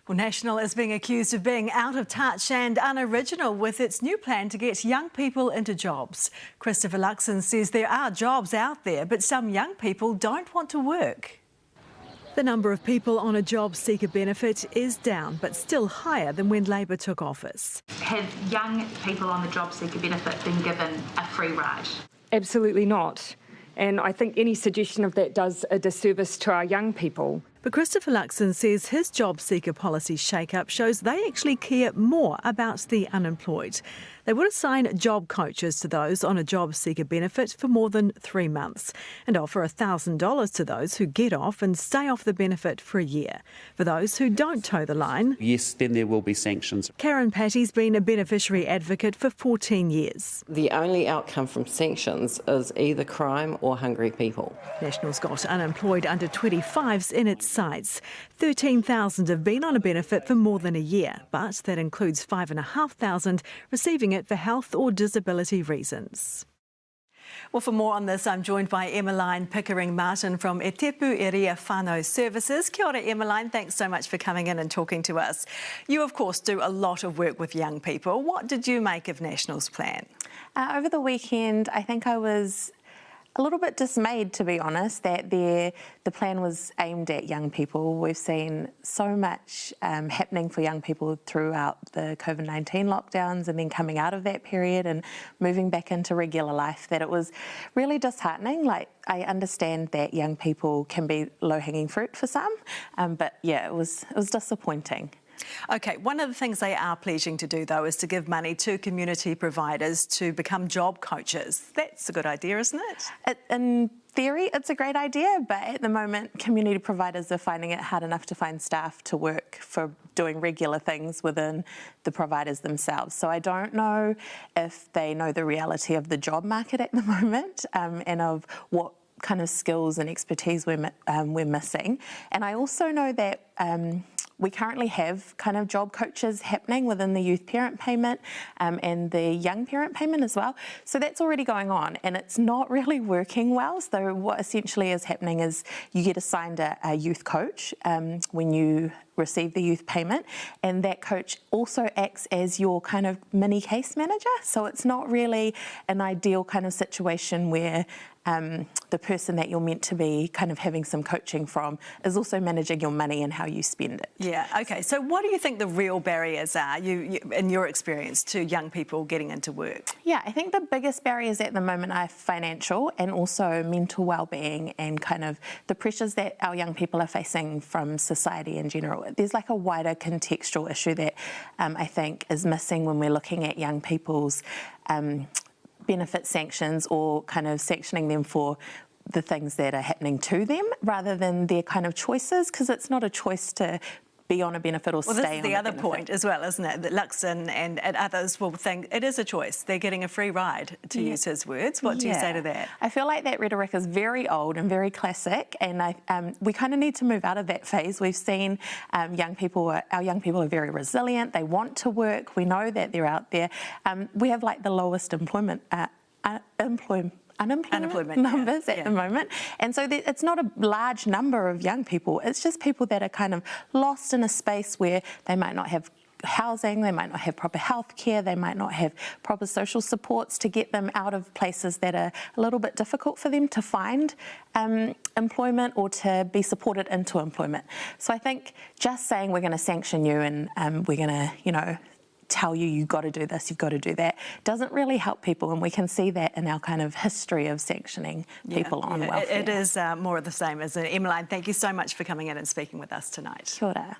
Well, National is being accused of being out of touch and unoriginal with its new plan to get young people into jobs. Christopher Luxon says there are jobs out there, but some young people don't want to work. The number of people on a job seeker benefit is down, but still higher than when Labor took office. Have young people on the job seeker benefit been given a free ride? Absolutely not. And I think any suggestion of that does a disservice to our young people. But Christopher Luxon says his job seeker policy shake-up shows they actually care more about the unemployed. They would assign job coaches to those on a job seeker benefit for more than 3 months and offer $1,000 to those who get off and stay off the benefit for a year. For those who don't toe the line, yes, then there will be sanctions. Karen Patty's been a beneficiary advocate for 14 years. The only outcome from sanctions is either crime or hungry people. National's got unemployed under 25s in its sights. 13,000 have been on a benefit for more than a year, but that includes 5,500 receiving it for health or disability reasons. Well, for more on this, I'm joined by Emmeline Pickering-Martin from E Tepu Eria Whānau Services. Kia ora, Emmeline. Thanks so much for coming in and talking to us. You, of course, do a lot of work with young people. What did you make of National's plan? Over the weekend, I think I was a little bit dismayed, to be honest, that the plan was aimed at young people. We've seen so much happening for young people throughout the COVID-19 lockdowns and then coming out of that period and moving back into regular life that it was really disheartening. Like, I understand that young people can be low-hanging fruit for some, but yeah, it was disappointing. OK, one of the things they are pledging to do, though, is to give money to community providers to become job coaches. That's a good idea, isn't it? In theory, it's a great idea, but at the moment, community providers are finding it hard enough to find staff to work for doing regular things within the providers themselves. So I don't know if they know the reality of the job market at the moment and of what kind of skills and expertise we're missing. And I also know that we currently have kind of job coaches happening within the youth parent payment and the young parent payment as well. So that's already going on and it's not really working well. So what essentially is happening is you get assigned a youth coach when you receive the youth payment, and that coach also acts as your kind of mini case manager. So it's not really an ideal kind of situation where the person that you're meant to be kind of having some coaching from is also managing your money and how you spend it. Yeah, OK. So what do you think the real barriers are, in your experience, to young people getting into work? Yeah, I think the biggest barriers at the moment are financial and also mental well-being and kind of the pressures that our young people are facing from society in general. There's like a wider contextual issue that I think is missing when we're looking at young people's benefit sanctions or kind of sanctioning them for the things that are happening to them rather than their kind of choices, because it's not a choice to be on a benefit or stay on a benefit. Well, this is the other point as well, isn't it? That Luxon and others will think it is a choice. They're getting a free ride, to use his words. What do you say to that? I feel like that rhetoric is very old and very classic, and we kind of need to move out of that phase. We've seen our young people are very resilient. They want to work. We know that they're out there. We have like the lowest unemployment numbers at the moment. And so it's not a large number of young people. It's just people that are kind of lost in a space where they might not have housing, they might not have proper health care, they might not have proper social supports to get them out of places that are a little bit difficult for them to find employment or to be supported into employment. So I think just saying we're going to sanction you and we're going to, tell you've got to do this, you've got to do that, doesn't really help people, and we can see that in our kind of history of sanctioning people on welfare. It is more of the same, isn't it? Emmeline, thank you so much for coming in and speaking with us tonight. Kia ora.